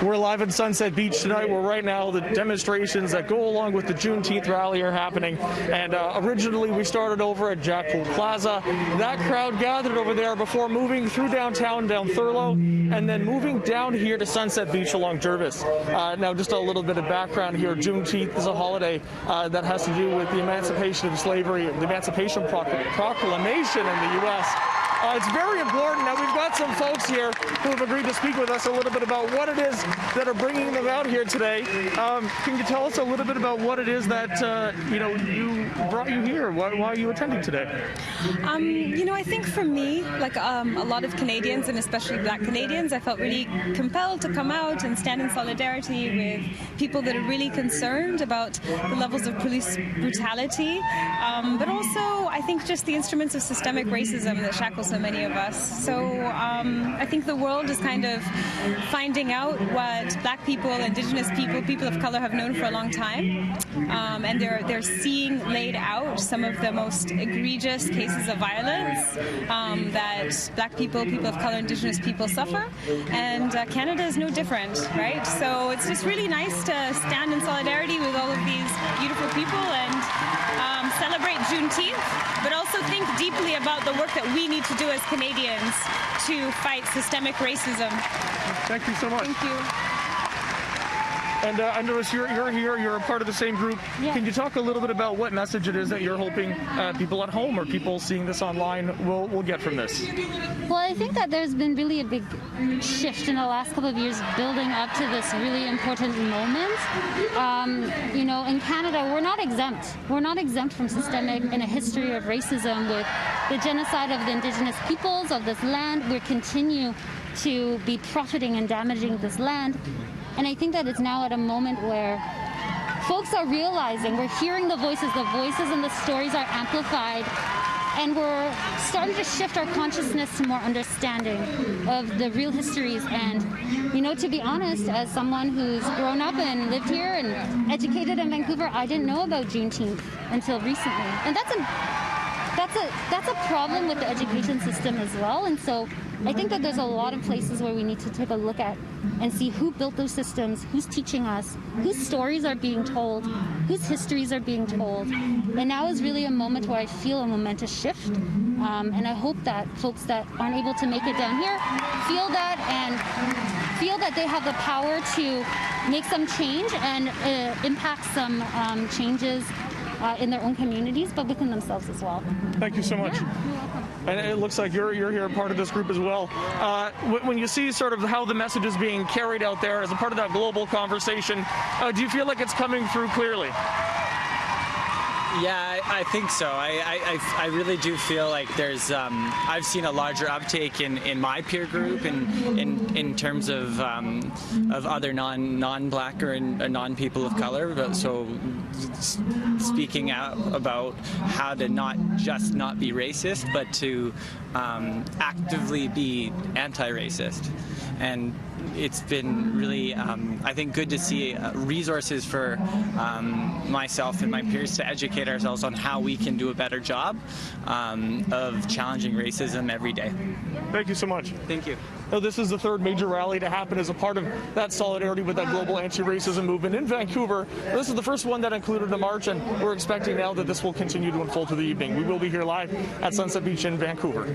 We're live in Sunset Beach tonight, where right now the demonstrations that go along with the Juneteenth rally are happening. And originally we started over at Jackpool Plaza. That crowd gathered over there before moving through downtown, down Thurlow, and then moving down here to Sunset Beach along Jervis. Now, just a little bit of background here. Juneteenth is a holiday that has to do with the emancipation of slavery, the Emancipation Proclamation in the U.S. It's very important. Now, we've got some folks here who have agreed to speak with us a little bit about what it is that are bringing them out here today. Can you tell us a little bit about what it is that, you brought you here? Why are you attending today? I think for me, like a lot of Canadians, and especially Black Canadians, I felt really compelled to come out and stand in solidarity with people that are really concerned about the levels of police brutality, but also I think just the instruments of systemic racism that shackle so many of us. So I think the world is kind of finding out what Black people, Indigenous people, people of color have known for a long time, and they're seeing laid out some of the most egregious cases of violence that Black people, people of color, Indigenous people suffer, and Canada is no different, right? So it's just really nice to stand in solidarity with all of these beautiful people and celebrate Juneteenth, but also think deeply about the work that we need to do as Canadians to fight systemic racism. Thank you so much. Thank you. And I notice you're here, you're a part of the same group. Yeah. Can you talk a little bit about what message it is that you're hoping people at home or people seeing this online will get from this? Well, I think that there's been really a big shift in the last couple of years building up to this really important moment. In Canada, we're not exempt. We're not exempt from systemic and a history of racism with the genocide of the Indigenous peoples of this land. We continue to be profiting and damaging this land. And I think that it's now at a moment where folks are realizing, we're hearing the voices and the stories are amplified, and we're starting to shift our consciousness to more understanding of the real histories. And, to be honest, as someone who's grown up and lived here and educated in Vancouver, I didn't know about Juneteenth until recently. And that's a problem with the education system as well. And so I think that there's a lot of places where we need to take a look at and see who built those systems, who's teaching us, whose stories are being told, whose histories are being told. And now is really a moment where I feel a momentous shift. And I hope that folks that aren't able to make it down here feel that and feel that they have the power to make some change and impact some changes in their own communities, but within themselves as well. Thank you so much. Yeah. And it looks like you're here part of this group as well. When you see sort of how the message is being carried out there as a part of that global conversation, do you feel like it's coming through clearly? Yeah, I think so. I really do feel like there's I've seen a larger uptake in my peer group in terms of other non-Black or non-people of color. So speaking out about how to not just not be racist, but to actively be anti-racist. And it's been really, I think, good to see resources for myself and my peers to educate ourselves on how we can do a better job of challenging racism every day. Thank you so much. Thank you. Now, this is the third major rally to happen as a part of that solidarity with that global anti-racism movement in Vancouver. This is the first one that included a march, and we're expecting now that this will continue to unfold through the evening. We will be here live at Sunset Beach in Vancouver.